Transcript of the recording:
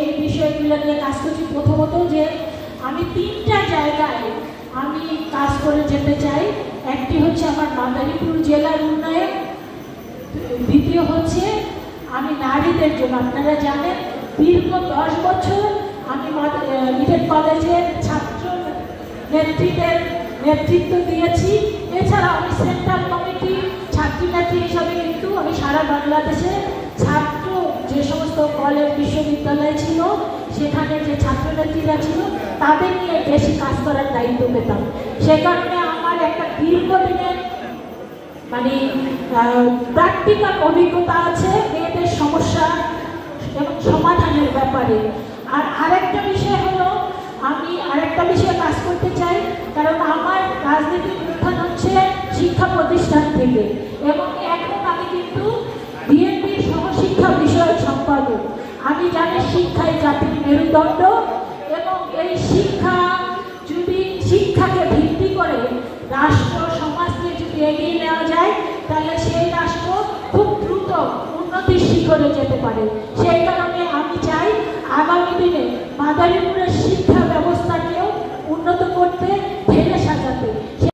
এই বিষয়গুলো নিয়ে কাজ করছি। প্রথমত যে আমি 3টা জায়গায় আমি কাজ করে যেতে চাই। একটি হচ্ছে আমার মাদারীপুর জেলার উন্নয়ন, দ্বিতীয় হচ্ছে আমি নারীদের জন্য, আপনারা জানেন দীর্ঘ 10 বছর আমি ইডেন কলেজের ছাত্র নেতৃত্ব দিয়েছি। এছাড়া আমি সেন্ট্রাল কমিটি ছাত্রীনেত্রী হিসাবে কিন্তু আমি সারা বাংলাদেশে ছাত্র যে সমস্ত কলেজ বিশ্ববিদ্যালয় ছিল সেখানে যে ছাত্রনেত্রীরা ছিল তাদের নিয়ে বেশি কাজ করার দায়িত্ব পেতাম। সে কারণে আমার একটা দীর্ঘদিনের প্র্যাকটিক্যাল অভিজ্ঞতা আছে মেয়েদের সমস্যা এবং সমাধানের ব্যাপারে। আর আরেকটা বিষয় হলো আমি আরেকটা বিষয়ে কাজ করতে চাই, কারণ আমার রাজনীতির উত্থান হচ্ছে শিক্ষা প্রতিষ্ঠান থেকে, এবং এখন আমি কিন্তু বিএনপির সহশিক্ষা বিষয়ক সম্পাদক। আমি জানি শিক্ষাই জাতির মেরুদণ্ড, এবং এই শিক্ষাকে ভিত্তি করে রাষ্ট্র সমাজকে যদি এগিয়ে নেওয়া যায় তাহলে সেই রাষ্ট্র খুব দ্রুত উন্নতির শিখরে যেতে পারে। সেই কারণে আমি চাই আগামী দিনে মাদারীপুরের